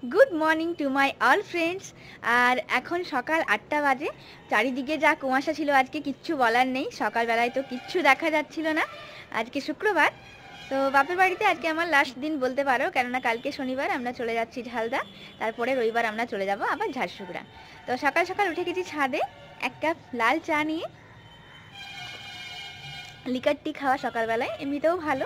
Good morning to my all friends. আর এখন সকাল 8টা বাজে। চারিদিকে যা কুয়াশা ছিল আজকে কিচ্ছু বলার নেই, সকালবেলায় তো কিচ্ছু দেখা যাচ্ছিল না। আজকে শুক্রবার, তো বাপের বাড়িতে আজকে আমার লাস্ট দিন বলতে পারো, কেননা কালকে শনিবার আমরা চলে যাচ্ছি ঝালদা, তারপরে রবিবার আমরা চলে যাব আবার ঝাড়শুগড়া। তো সকাল সকাল উঠে গেছি ছাদে, এক কাপ লাল চা নিয়ে। লিকার টি খাওয়া সকালবেলায় এমনিতেও ভালো,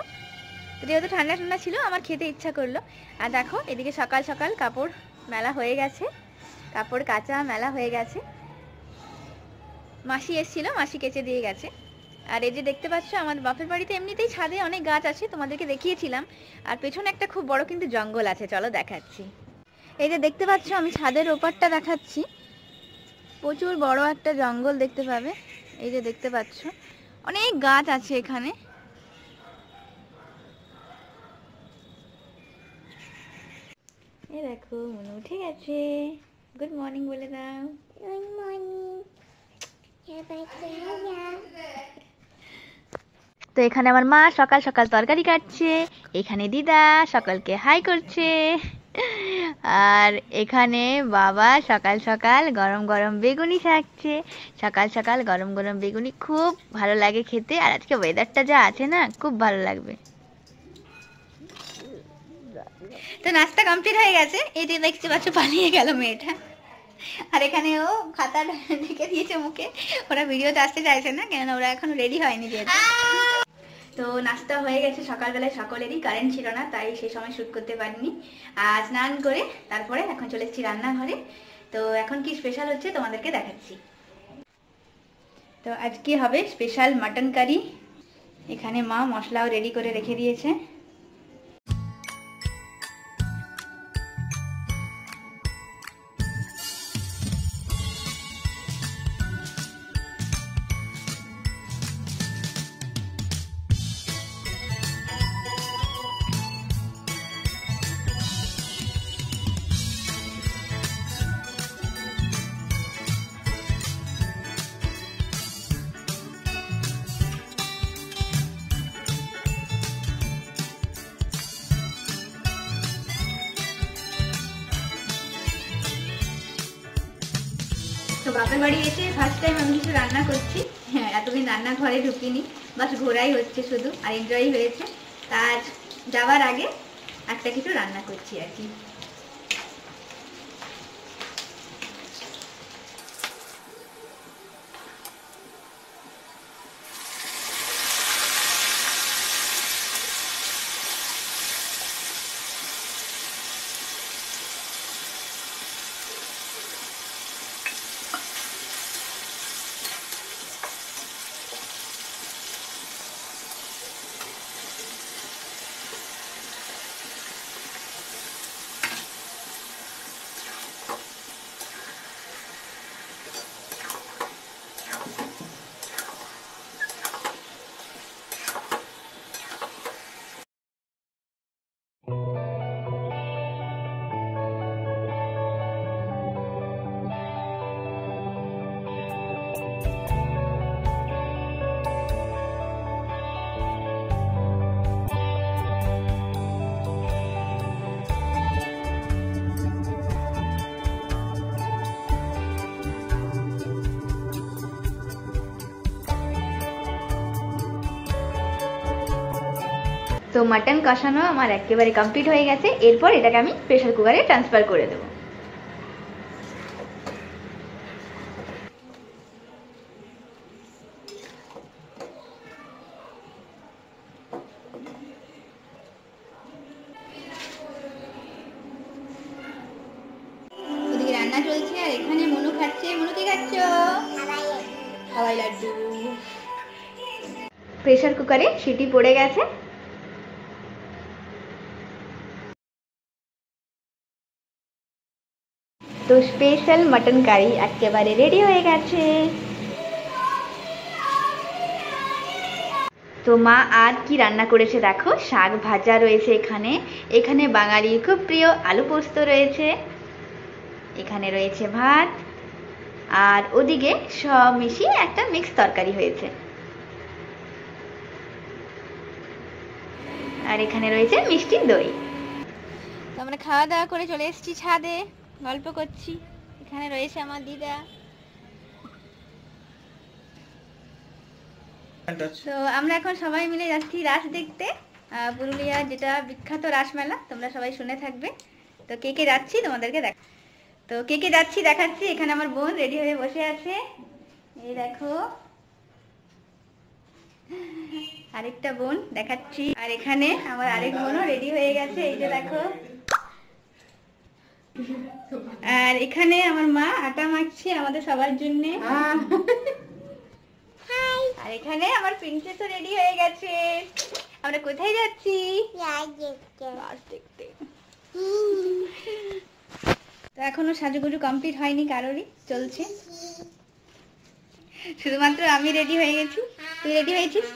তো যেহেতু ঠান্ডা ঠান্ডা ছিল আমার খেতে ইচ্ছা করলো। আর দেখো এদিকে সকাল সকাল কাপড় মেলা হয়ে গেছে, কাপড় কাচা মেলা হয়ে গেছে। মাসি এসেছিল, মাসি কেচে দিয়ে গেছে। আর এই যে দেখতে পাচ্ছ আমার বাপের বাড়িতে এমনিতেই ছাদে অনেক গাছ আছে, তোমাদেরকে দেখিয়েছিলাম। আর পেছনে একটা খুব বড় কিন্তু জঙ্গল আছে, চলো দেখাচ্ছি। এই যে দেখতে পাচ্ছ আমি ছাদের ওপারটা দেখাচ্ছি, প্রচুর বড় একটা জঙ্গল দেখতে পাবে। এই যে দেখতে পাচ্ছ অনেক গাছ আছে এখানে। এই দেখো মনে উঠে গেছে, গুড মর্নিং বলে দাও। Good morning. তো এখানে আমার মা সকাল সকাল তরকারি কাটছে, এখানে দিদা সকালকে হাই করছে, আর এখানে বাবা সকাল সকাল গরম গরম বেগুনি ছাকছে। সকাল সকাল গরম গরম বেগুনি খুব ভালো লাগে খেতে, আর আজকে ওয়েদারটা যা আছে না খুব ভালো লাগবে। তো নাস্তা কমপ্লিট হয়ে গেছে, এই যে দেখতে পাচ্ছ পালিয়ে গেল মেয়েটা। আর এখানে ও খাতা ঢেকে দিয়েছে মুখে, ওরা ভিডিওতে আসতে চাইছে না, কেননা ওরা এখনো রেডি হয়নি যেহেতু। তো নাস্তা হয়ে গেছে সকালবেলায়, সকলেরই কারেন্ট ছিল না তাই সেই সময় শুট করতে পারিনি। আর স্নান করে তারপরে এখন চলে এসেছি রান্নাঘরে। তো এখন কি স্পেশাল হচ্ছে তোমাদেরকে দেখাচ্ছি। তো আজকে হবে স্পেশাল মাটন কারি। এখানে মা মশলাও রেডি করে রেখে দিয়েছে। তো বাপের বাড়ি এসে ফার্স্ট টাইম আমি কিছু রান্না করছি। হ্যাঁ, এতদিন রান্নাঘরে ঢুকিনি, বাস ঘোরাই হচ্ছে শুধু, আর এনজয় হয়েছে। তার যাওয়ার আগে একটা কিছু রান্না করছি আর কি। তো মাটন কষানো আমার একেবারে কমপ্লিট হয়ে গেছে, এরপর এটাকে আমি প্রেসার কুকারে ট্রান্সফার করে দেবো। ওদিকে রান্না চলছে আর এখানে মনু খাচ্ছে। মনু কি খাচ্ছ? হাওয়াই লাড্ডু। প্রেসার কুকারে সিটি পড়ে গেছে। তো স্পেশাল মাটন কারি একেবারে রেডি হয়ে গেছে। তো মা আর কি রান্না করেছে দেখো, শাক ভাজা রয়েছে এখানে, এখানে বাঙালির খুব প্রিয় আলু পোস্ত রয়েছে, এখানে রয়েছে ভাত, আর ওদিকে সব মিশিয়ে একটা মিক্স তরকারি হয়েছে। আর এখানে রয়েছে মিষ্টি দই। তো আমরা খাওয়া দাওয়া করে চলে এসেছি ছাদে, গল্প করছি। এখানে রয়েছে আমার দিদা। তো আমরা এখন সবাই মিলে যাচ্ছি রাস দেখতে, পুরুলিয়ার যেটা বিখ্যাত রাসমেলা, তোমরা সবাই শুনে থাকবে। তো কে কে যাচ্ছি তোমাদেরকে যাচ্ছি দেখাচ্ছি। এখানে আমার বোন রেডি হয়ে বসে আছে, এই দেখো আরেকটা বোন দেখাচ্ছি। আর এখানে আমার আরেক বোনও রেডি হয়ে গেছে, এই যে দেখো। আর এখানে আমার মা আটা মাখছে আমাদের সবার জন্য। আর এখানে আমার প্রিন্সেসও রেডি হয়ে গেছে। আমরা কোথায় যাচ্ছি? রাস দেখতে। তো এখনো সাজুগুজু কমপ্লিট হয়নি, কারোরই চলছে। শুধুমাত্র আমি রেডি হয়ে গেছি। তুই রেডি হয়েছিস?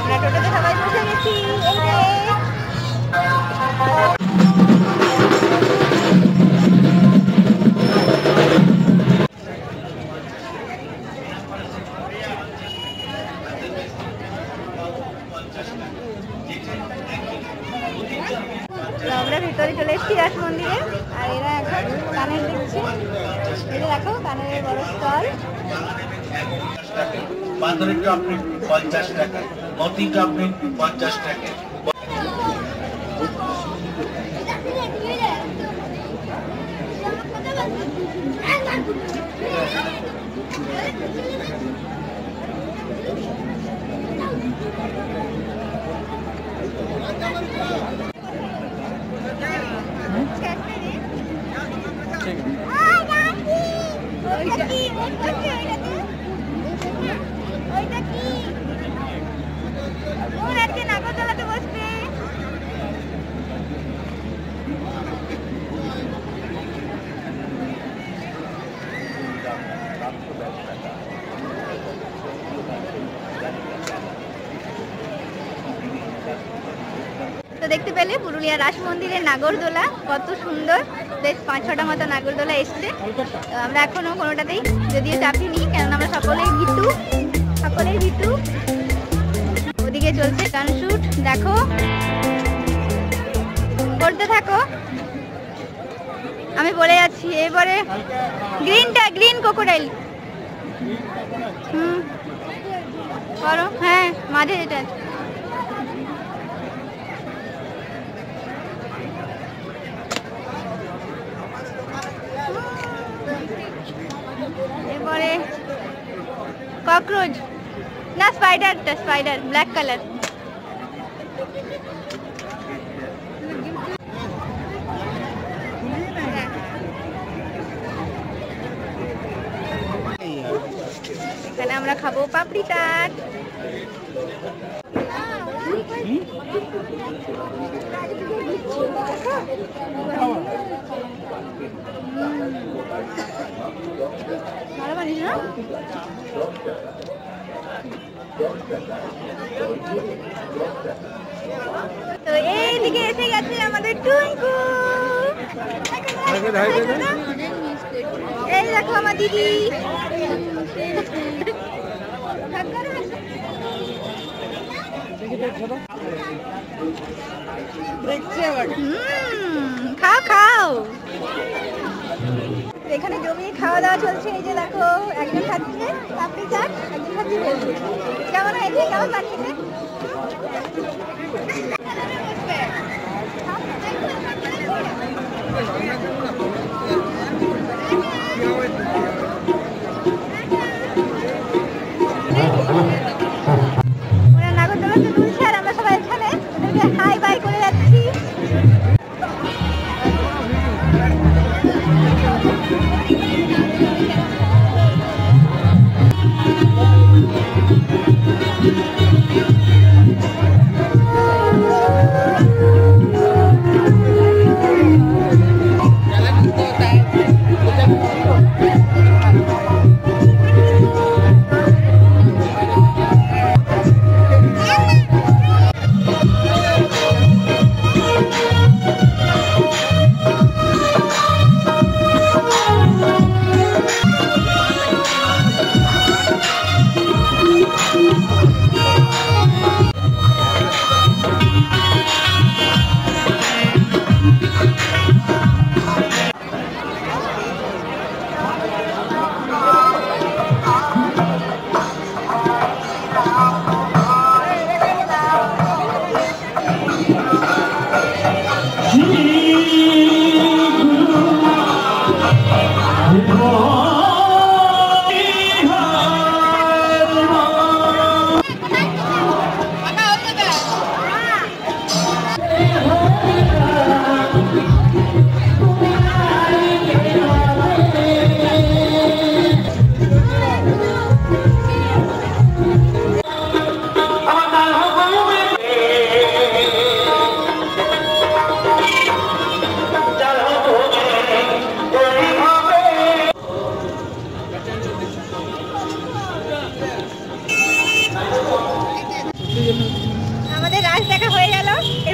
আমরা টোটোতে সবাই বসে গেছি। আমরা ভিতরে চলে এসেছি রাস মন্দিরে। আর এরা এখন কানের দেখছে, দেখো কানের বড় স্টল। বাঁদরের চকলেট 50 টাকা, মতি চকলেট 50 টাকা। তো দেখতে পেলে পুরুলিয়া রাস মন্দিরের নাগরদোলা কত সুন্দর, বেশ 5-6টা মতো নাগরদোলা এসছে। তো আমরা এখনো কোনোটাতেই যদিও চাপিনি, কেননা আমরা সকলেই ভীতু। ওদিকে চলছে গান শুট, দেখো করতে থাকো, আমি বলে যাচ্ছি। এবারে গ্রিন ক্রোকোডাইল করো। হ্যাঁ, মাঝে যেটা আছে। এরপরে ককরোচ না, স্পাইডার ব্ল্যাক কালার। এখানে আমরা খাবো পাপড়ি চাট। ভালো বানিস না? তো এইদিকে এসে গেছে আমাদের টুইঙ্কু। এই দেখো আমার দিদি। খাও। এখানে জমিয়ে খাওয়া দাওয়া চলছে। এই যে দেখো, একজন খাচ্ছে পাপড়ি চাট, একজন খাচ্ছে ভেলপুরি। কেমন হয়েছে? কেমন বানিয়েছে? ওরা নাগরদোলাতে দুলছে আর আমরা সবাই এখানে হাই বাই করে যাচ্ছি।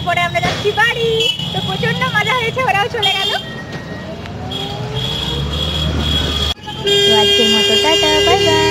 এরপরে আমরা যাচ্ছি বাড়ি। তো প্রচন্ড মজা হয়েছে, ওরাও চলে গেল। আজকের মতো টাটা, বাই বাই।